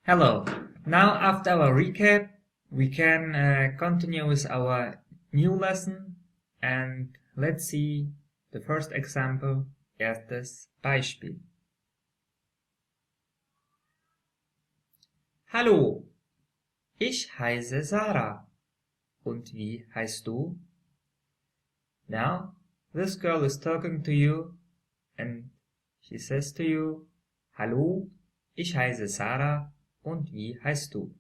Hello. Now after our recap, we can continue with our new lesson and let's see the first example, erstes Beispiel. Hallo, ich heiße Sarah. Und wie heißt du? Now, this girl is talking to you and she says to you, Hallo, ich heiße Sarah. Und wie heißt du?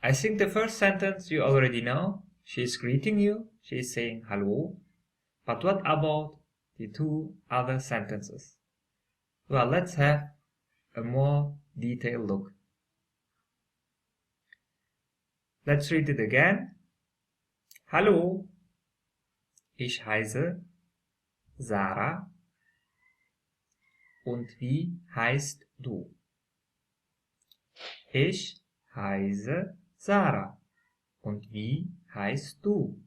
I think the first sentence you already know. She is greeting you. She is saying hello. But what about the two other sentences? Well, let's have a more detailed look. Let's read it again. Hallo, ich heiße Sarah. Und wie heißt du? Ich heiße Sarah. Und wie heißt du?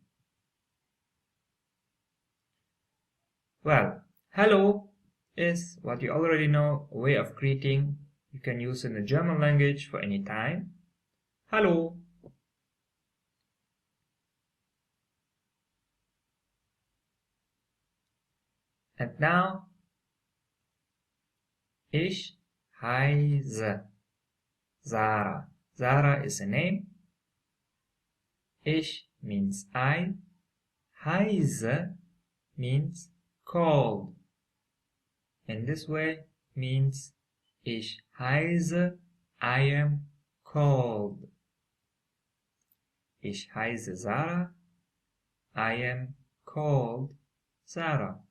Well, hello is what you already know, a way of greeting. You can use in the German language for any time. Hallo. And now, ich heiße Sarah. Sarah is a name. Ich means I. Heiße means called. In this way means ich heiße, I am called. Ich heiße Sarah, I am called Sarah.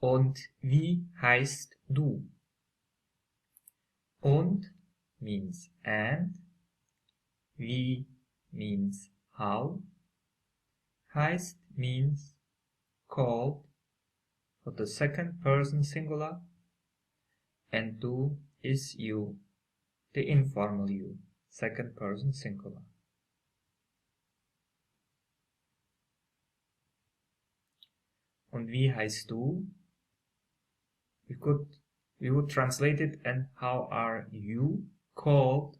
Und wie heißt du? Und means and, wie means how, heißt means called for the second person singular, and du is you, the informal you, second person singular. Und wie heißt du? We would translate it and how are you called?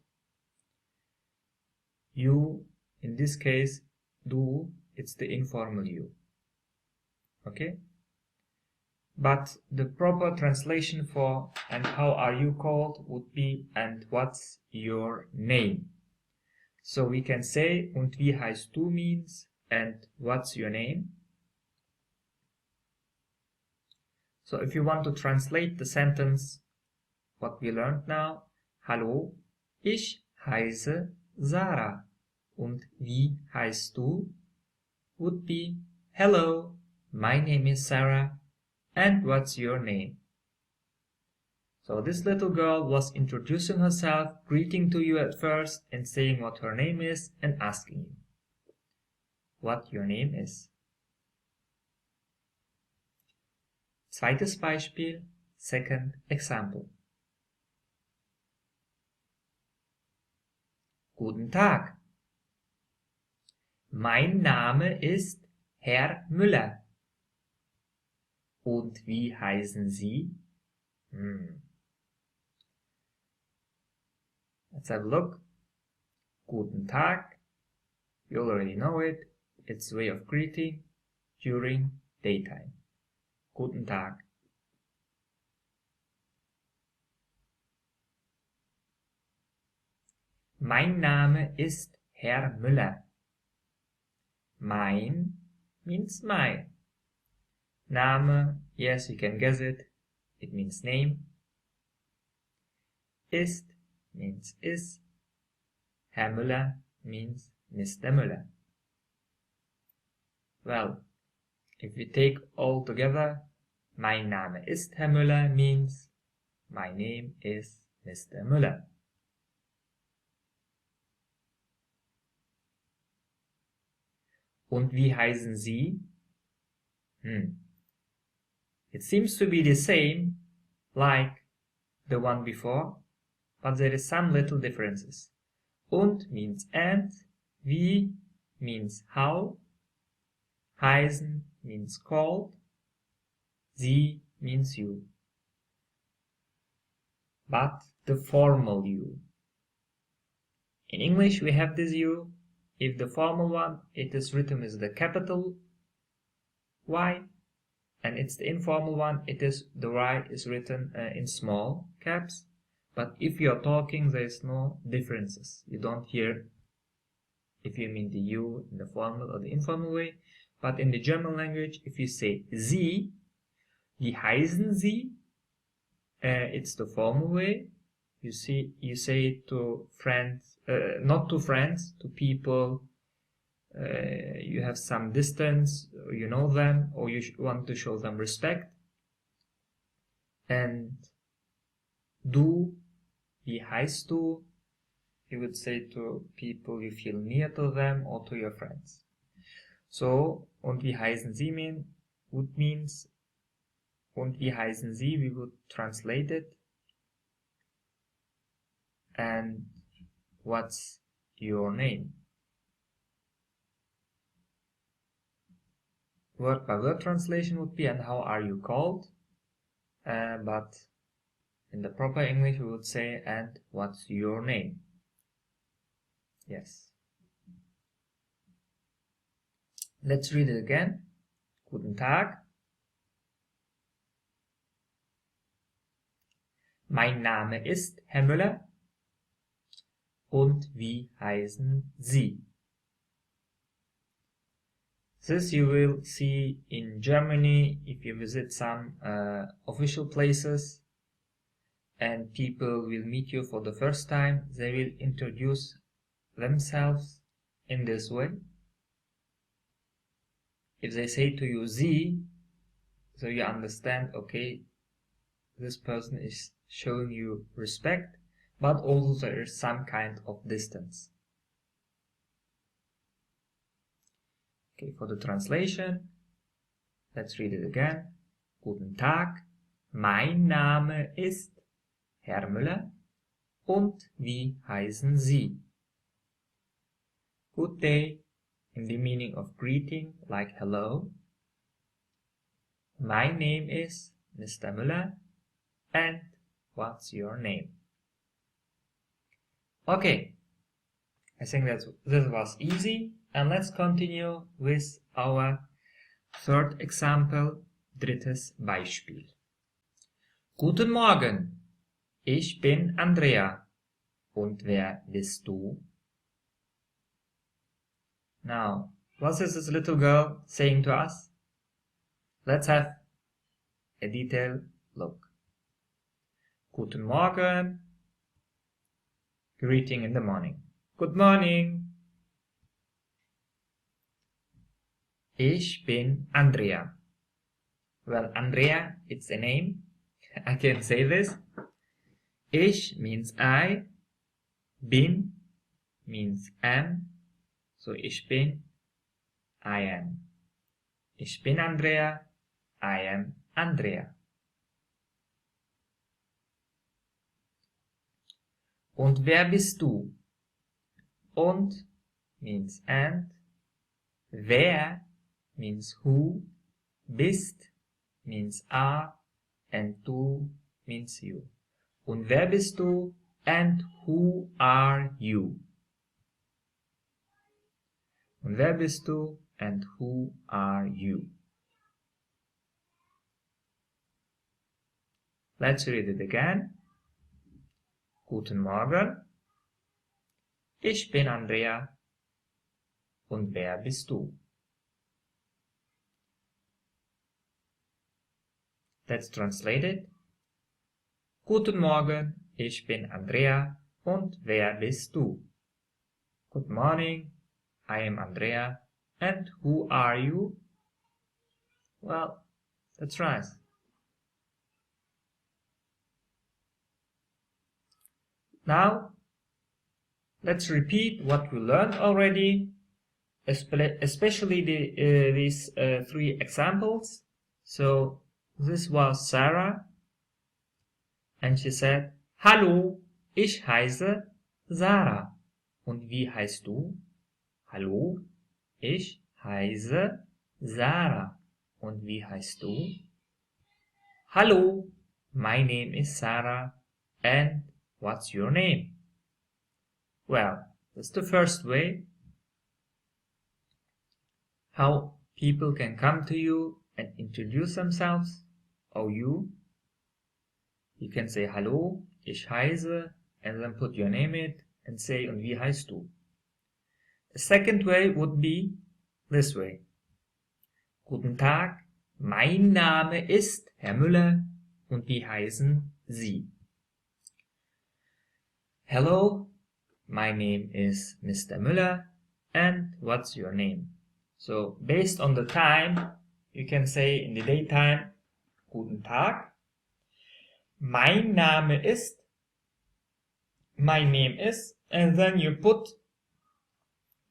You, in this case, du, it's the informal you. Okay? But the proper translation for and how are you called would be and what's your name? So we can say und wie heißt du means and what's your name? So if you want to translate the sentence, what we learned now, Hallo, ich heiße Sarah. Und wie heißt du? Would be, hello, my name is Sarah, and what's your name? So this little girl was introducing herself, greeting to you at first, and saying what her name is, and asking you what your name is. Zweites Beispiel, second example. Guten Tag. Mein Name ist Herr Müller. Und wie heißen Sie? Let's have a look. Guten Tag. You already know it. It's a way of greeting during daytime. Guten Tag. Mein Name ist Herr Müller. Mein means my. Name, yes, you can guess it. It means name. Ist means is. Herr Müller means Mr. Müller. Well, if we take all together, mein Name ist Herr Müller means my name is Mr. Müller. Und wie heißen Sie? It seems to be the same like the one before, but there is some little differences. Und means and, wie means how, heißen means called, Sie means you. But the formal you. In English we have this you. If the formal one, it is written with the capital Y, and it's the informal one, the Y is written in small caps. But if you're talking, there is no differences. You don't hear if you mean the you in the formal or the informal way. But in the German language, if you say Sie, wie heißen Sie, it's the formal way. You say it to friends, not to friends, to people you have some distance, or you know them, or you want to show them respect. And du, wie heißt du, you would say to people you feel near to them or to your friends. So, und wie heißen Sie means, und wie heißen Sie, we would translate it. And what's your name? Word by word translation would be, and how are you called? But in the proper English we would say, and what's your name? Yes. Let's read it again. Guten Tag. Mein Name ist Herr Müller. Und wie heißen Sie? This you will see in Germany if you visit some official places and people will meet you for the first time. They will introduce themselves in this way. If they say to you Sie, so you understand, okay, this person is showing you respect, but also there is some kind of distance. Okay, for the translation, let's read it again. Guten Tag, mein Name ist Herr Müller. Und wie heißen Sie? Good day, in the meaning of greeting, like hello. My name is Mr. Müller. And what's your name? Okay, I think this was easy. And let's continue with our third example, drittes Beispiel. Guten Morgen, ich bin Andrea. Und wer bist du? Now, what is this little girl saying to us? Let's have a detailed look. Guten Morgen, greeting in the morning. Good morning. Ich bin Andrea. Well, Andrea, it's a name. I can say this. Ich means I. Bin means am. So ich bin, I am. Ich bin Andrea. I am Andrea. Und wer bist du? Und means and. Wer means who. Bist means are. And du means you. Und wer bist du? And who are you? Und wer bist du? And who are you? Let's read it again. Guten Morgen. Ich bin Andrea. Und wer bist du? Let's translate it. Guten Morgen. Ich bin Andrea. Und wer bist du? Good morning. I am Andrea. And who are you? Well, that's right. Now, let's repeat what we learned already, especially these three examples. So, this was Sarah, and she said, Hallo, ich heiße Sarah. Und wie heißt du? Hallo, ich heiße Sarah. Und wie heißt du? Hallo, my name is Sarah, and what's your name? Well, that's the first way how people can come to you and introduce themselves, or you. You can say Hallo, ich heiße, and then put your name in it and say, und wie heißt du? The second way would be this way. Guten Tag, mein Name ist Herr Müller, und wie heißen Sie? Hello, my name is Mr. Müller, and what's your name? So, based on the time, you can say in the daytime, Guten Tag, mein Name ist, my name is, and then you put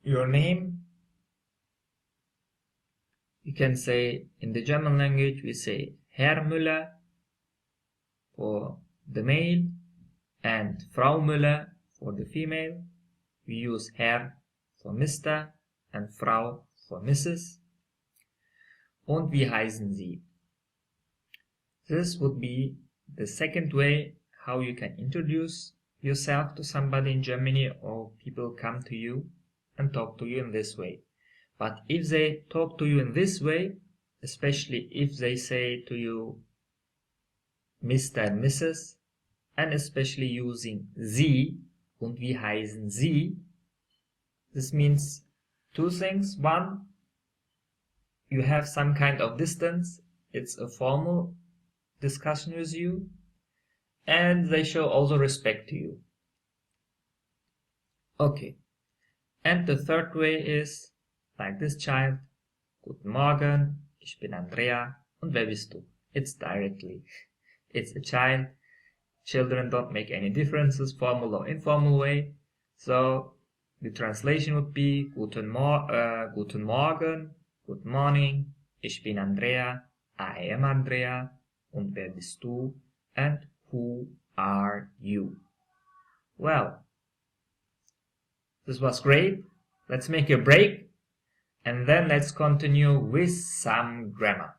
your name. You can say, in the German language, we say Herr Müller for the male and Frau Müller for the female. We use Herr for Mr. and Frau for Mrs. Und wie heißen Sie? This would be the second way how you can introduce yourself to somebody in Germany, or people come to you and talk to you in this way. But if they talk to you in this way, especially if they say to you Mr. and Mrs., and especially using Sie, und wie heißen Sie, this means two things. One, you have some kind of distance, it's a formal discussion with you, and they show also respect to you. Okay, and the third way is like this child. Guten Morgen, ich bin Andrea, und wer bist du? It's directly. It's a child. Children don't make any differences, formal or informal way. So the translation would be Guten Morgen, good morning, ich bin Andrea, I am Andrea, und wer bist du? And who are you? Well, this was great. Let's make a break, and then let's continue with some grammar.